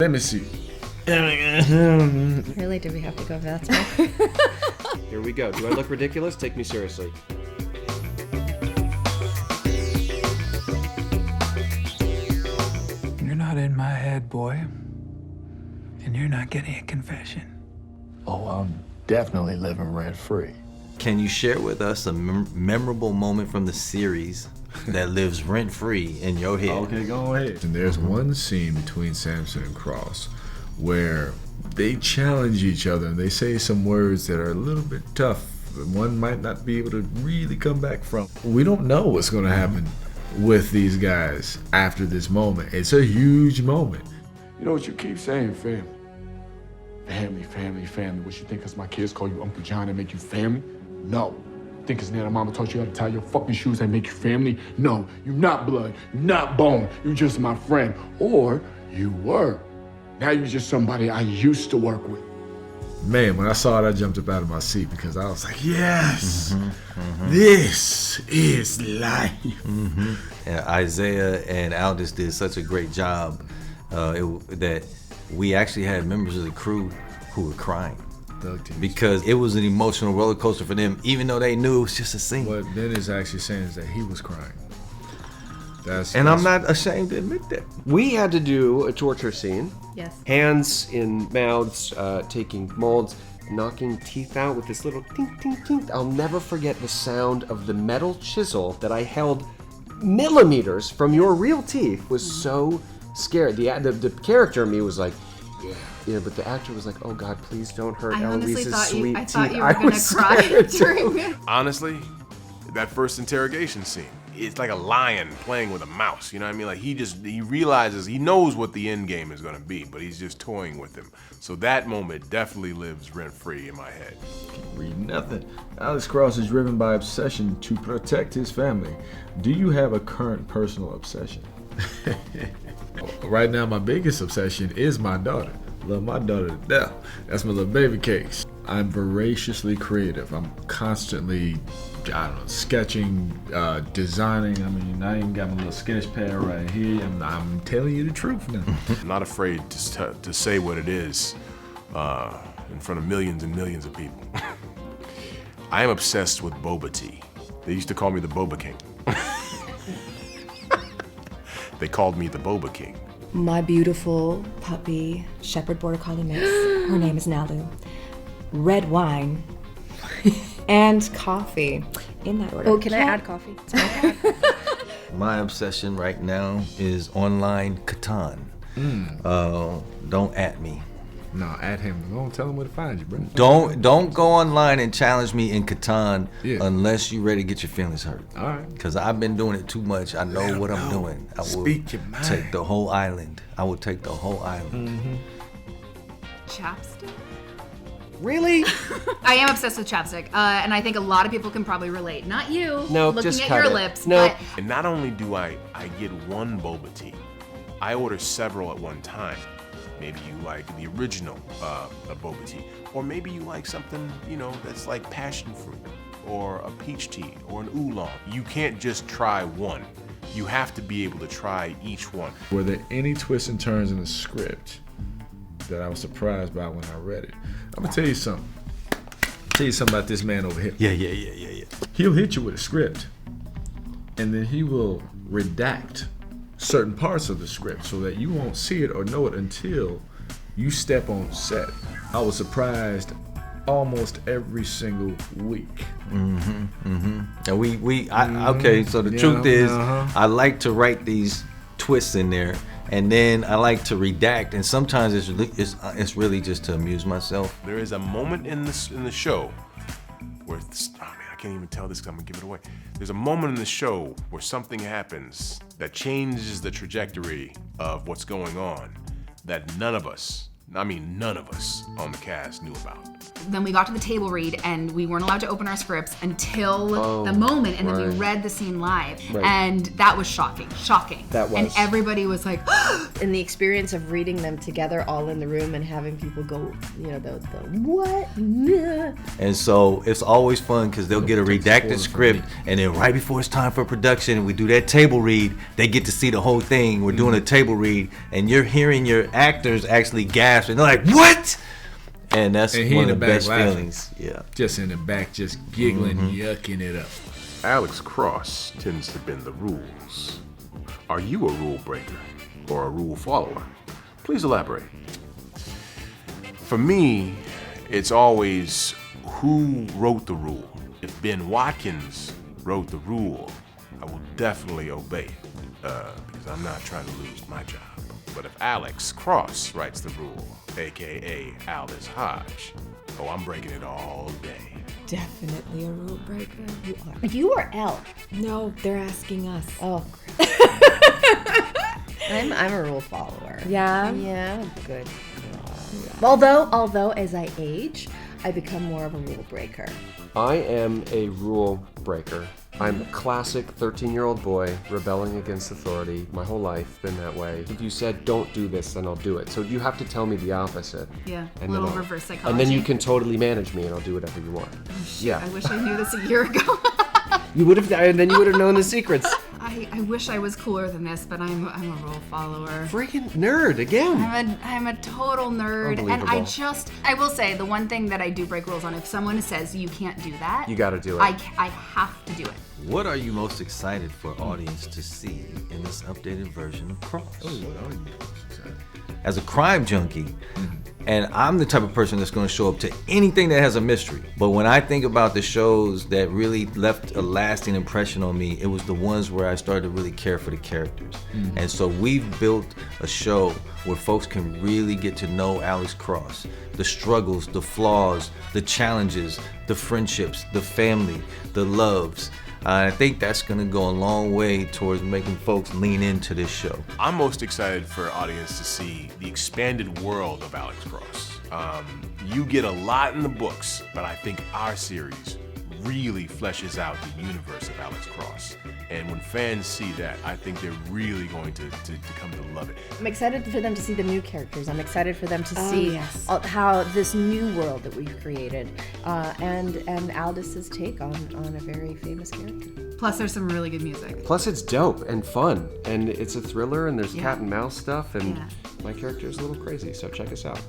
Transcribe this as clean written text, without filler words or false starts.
Let me see. Really, do we have to go that far? Here we go. Do I look ridiculous? Take me seriously. You're not in my head, boy. And you're not getting a confession. Oh, I'm definitely living rent-free. Can you share with us a memorable moment from the series that lives rent-free in your head? Okay, go ahead. And there's one scene between Samson and Cross where they challenge each other and they say some words that are a little bit tough and one might not be able to really come back from. We don't know what's going to happen with these guys after this moment. It's a huge moment. You know what you keep saying, family? Family, family, family. What you think because my kids call you Uncle John and make you family? No. Think because Nana Mama taught you how to tie your fucking shoes and make you family? No. You're not blood. You're not bone. You're just my friend. Or you were. Now you're just somebody I used to work with. Man, when I saw it, I jumped up out of my seat because I was like, yes, this is life. And Isaiah and Aldis did such a great job that we actually had members of the crew who were crying. Because it was an emotional roller coaster for them, even though they knew it was just a scene. What Ben is actually saying is that he was crying. I'm not ashamed to admit that. We had to do a torture scene. Yes. Hands in mouths, taking molds, knocking teeth out with this little tink, tink, tink. I'll never forget the sound of the metal chisel that I held millimeters from your real teeth. Was so scared. The character in me was like, yeah, but the actor was like, oh God, please don't hurt Eloise's sweet teeth. I thought you were going to cry during it. Honestly, that first interrogation scene, it's like a lion playing with a mouse, you know what I mean? Like he realizes, he knows what the end game is gonna be, but he's just toying with him. So that moment definitely lives rent-free in my head. Read nothing. Alex Cross is driven by obsession to protect his family. Do you have a current personal obsession? Right now, my biggest obsession is my daughter. Love my daughter to death. That's my little baby cakes. I'm voraciously creative. I'm constantly, sketching, designing. I mean, I even got my little sketch pad right here, and I'm telling you the truth now. I'm not afraid to say what it is in front of millions and millions of people. I am obsessed with boba tea. They used to call me the Boba King. They called me the Boba King. My beautiful puppy, Shepherd Border Collie mix. Her name is Nalu. Red wine and coffee, in that order. Oh, can I add coffee? My obsession right now is online Catan. Don't at me. No, at him. Don't tell him where to find you, bro. Don't go online and challenge me in Catan unless you're ready to get your feelings hurt. All right. Because I've been doing it too much. I know what I'm doing. I will take the whole island. I will take the whole island. Chapstick? Really? I am obsessed with chapstick, and I think a lot of people can probably relate. Not you. No, looking just at cut your it. lips. No. But And not only do I get one boba tea, I order several at one time. Maybe you like the original boba tea, or maybe you like something, that's like passion fruit, or a peach tea, or an oolong. You can't just try one. You have to be able to try each one. Were there any twists and turns in the script that I was surprised by when I read it? I'm gonna tell you something. About this man over here. Yeah. He'll hit you with a script, and then he will redact certain parts of the script so that you won't see it or know it until you step on set. I was surprised almost every single week. And okay, so the truth is, I like to write these twists in there, and then I like to redact, and sometimes it's really just to amuse myself. There is a moment in the show where I can't even tell this because I'm gonna give it away. There's a moment in the show where something happens that changes the trajectory of what's going on that none of us I mean, none of us on the cast knew about. Then we got to the table read, and we weren't allowed to open our scripts until the moment, and then we read the scene live, and that was shocking. That was. And everybody was like, In the experience of reading them together, all in the room, and having people go, you know, the what? And so it's always fun because they'll get a redacted script, and then right before it's time for production, we do that table read. They get to see the whole thing. We're doing a table read, and you're hearing your actors actually gasp, and they're like, "What?" And that's one of the best feelings. Yeah. Just in the back, just giggling, yucking it up. Alex Cross tends to bend the rules. Are you a rule breaker or a rule follower? Please elaborate. For me, it's always who wrote the rule. If Ben Watkins wrote the rule, I will definitely obey it because I'm not trying to lose my job. But if Alex Cross writes the rule, aka Aldis Hodge, oh, I'm breaking it all day. Definitely a rule breaker. You are. You or Elle? No, they're asking us. Oh, I'm a rule follower. Yeah? Yeah, good. Although as I age, I become more of a rule breaker. I am a rule breaker. I'm a classic 13-year-old boy rebelling against authority. My whole life been that way. If you said don't do this, then I'll do it. So you have to tell me the opposite. Yeah, and little then reverse psychology. And then you can totally manage me, and I'll do whatever you want. Oh, shit, yeah. I wish I knew this a year ago. You would have, and then you would have known the secrets. I wish I was cooler than this, but I'm a rule follower. Freaking nerd again. I'm a total nerd, and I will say the one thing that I do break rules on. If someone says you can't do that, you got to do it. I have to do it. What are you most excited for audience to see in this updated version of Cross? As a crime junkie, and I'm the type of person that's going to show up to anything that has a mystery. But when I think about the shows that really left a lasting impression on me, it was the ones where I started to really care for the characters. And so we've built a show where folks can really get to know Alex Cross, the struggles, the flaws, the challenges, the friendships, the family, the loves. I think that's going to go a long way towards making folks lean into this show. I'm most excited for audience to see the expanded world of Alex Cross. You get a lot in the books, but I think our series really fleshes out the universe of Alex Cross. And when fans see that, I think they're really going to come to love it. I'm excited for them to see the new characters. I'm excited for them to see how this new world that we've created, and Aldis's take on a very famous character. Plus, there's some really good music. Plus, it's dope and fun, and it's a thriller, and there's cat and mouse stuff, and my character is a little crazy. So check us out.